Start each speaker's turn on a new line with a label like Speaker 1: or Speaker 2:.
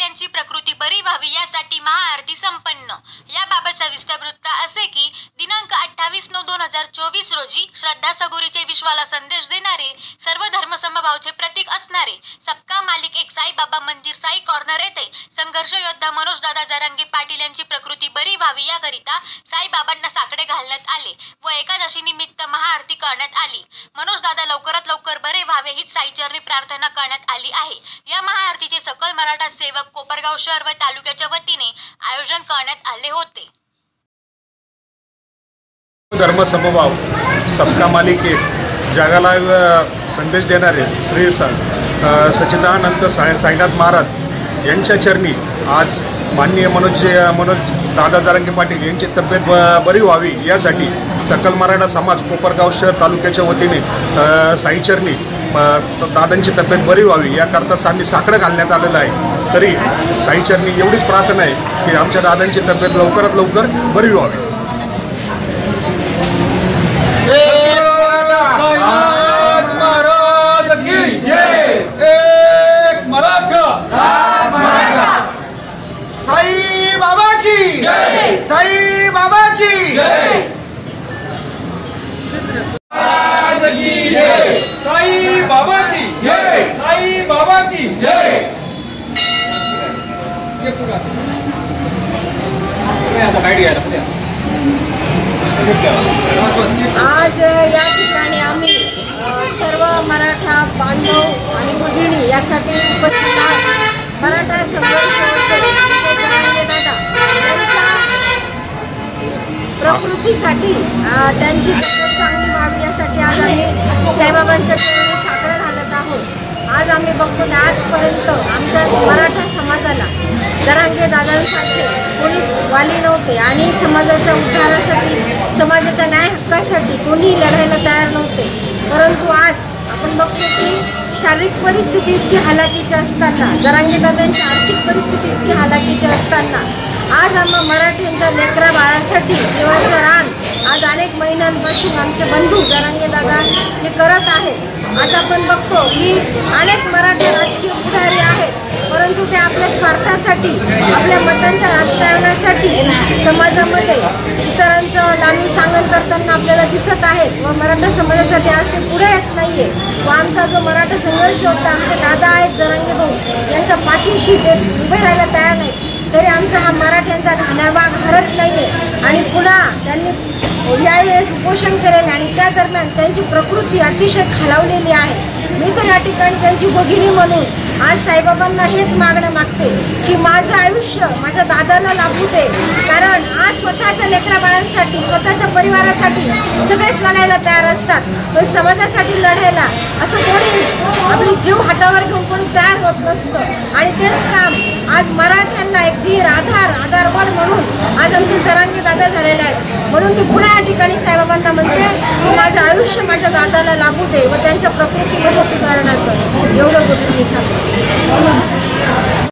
Speaker 1: यांची प्रकृती बरी व्हावी यासाठी महाआरती संपन्न। याबाबत सविस्तर वृत्त असे की दिनांक 28/9/2024 रोजी श्रद्धा सबुरीचे विश्वाला संदेश देणारे सर्व धर्म समभावचे प्रतीक असणारे सबका मालिक एक साईबाबा मंदिर साई कॉर्नर येथे संघर्ष योद्धा मनोज दादा जरांगे पाटील यांची प्रकृती बरी व्हावी याकरिता साईबाबांना साकडे घालण्यात आले व एकादशी निमित्त महाआरती करण्यात आली। मनोज दादा लवकरात लवकर बरे व्हावे हीच साईचरणी प्रार्थना करण्यात आली आहे। या महाआरतीचे सकल मराठा सेवक कोपरगाव शहर व तालुक्याच्या वतीने आयोजन करण्यात आले होते।
Speaker 2: धर्म समभाव सबका मालिक एक जगाला संदेश देणारे श्री सच्चिदानंद साईनाथ महाराज यांच्या चरणी आज माननीय मनोज दादा जरांगे पाटील यांची तब्येत बरी व्हावी यासाठी सकल मराठा समाज कोपरगाव शहर तालुक्याच्या वतीने साईचरणी दादांची तब्येत बरी व्हावी याकरता आम्ही साकडं घालण्यात आलेलं आहे। तरी साईचरणी एवढीच प्रार्थना आहे की आमच्या दादांची तब्येत लवकरात लवकर बरी व्हावी।
Speaker 3: साई बाबा की जय, साई बाबा की जय, साई बाबा की जय, साई बाबा की जय।
Speaker 4: आज या ठिकाणी आम्ही सर्व मराठा बांधव आणि भगिनी यासाठी उपस्थित आहोत। मराठा संघर्ष प्रकृतीसाठी त्यांची तब्येत चांगली व्हावी यासाठी आज आम्ही साईबाबांच्या चरणी साकडं घालत आहोत। आज आम्ही बघतो की आजपर्यंत आमच्या मराठा समाजाला जरांगे दादांसारखे कोणीच वाली नव्हते आणि समाजाच्या उद्धारासाठी समाजाच्या न्याय हक्कासाठी कोणी लढायला तयार नव्हते। परंतु आज आपण बघतो की शारीरिक परिस्थिती इतकी हालाकीची असताना जरांगे दादांची आर्थिक परिस्थिती इतकी हालाकीची असताना आज आम्हा मराठ्यांच्या लेकरा बाळासाठी जीवाचं रान आज अनेक महिन्यांपासून आमचे बंधू जरांगे दादा हे करत आहेत। आज आपण बघतो की अनेक मराठी राजकीय पुढारी आहेत परंतु ते आपल्या स्वार्थासाठी आपल्या मतांच्या राजकारणासाठी समाजामध्ये इतरांचं लालू चांगल करताना आपल्याला दिसत आहेत व मराठा समाजासाठी आज ते पुढे येत नाहीये व आमचा जो मराठा संघर्ष होता आमचे दादा आहेत जरांगे भाऊ यांच्या पाठीशी ते उभे राहायला तयार नाही तरी आमचा हा मराठ्यांचा ठाण्याभाग हरत नाहीये आणि पुन्हा त्यांनी यावेळेस उपोषण केलेले आणि त्या दरम्यान त्यांची प्रकृती अतिशय खालावलेली आहे। मी तर या ठिकाणी त्यांची भगिनी म्हणून आज साईबाबांना हेच मागणं मागते की माझं आयुष्य माझ्या दादाला लाभू दे, कारण आज स्वतःच्या लेकरा बाळांसाठी स्वतःच्या परिवारासाठी सगळेच लढायला तयार असतात पण समाजासाठी लढायला असं कोणी आपली जीव हातावर घेऊन कोणी तयार होत नसतं आणि तेच काम आज मराठ्यांना एक धीर आधारबळ म्हणून आज आमचे जरांगे दादा झालेले आहेत। म्हणून मी पुन्हा या ठिकाणी साईबाबांना म्हणते की माझं आयुष्य माझ्या दादाला लाभू दे व त्यांच्या प्रकृतीमध्ये सुधारणा कर एवढं गोष्टी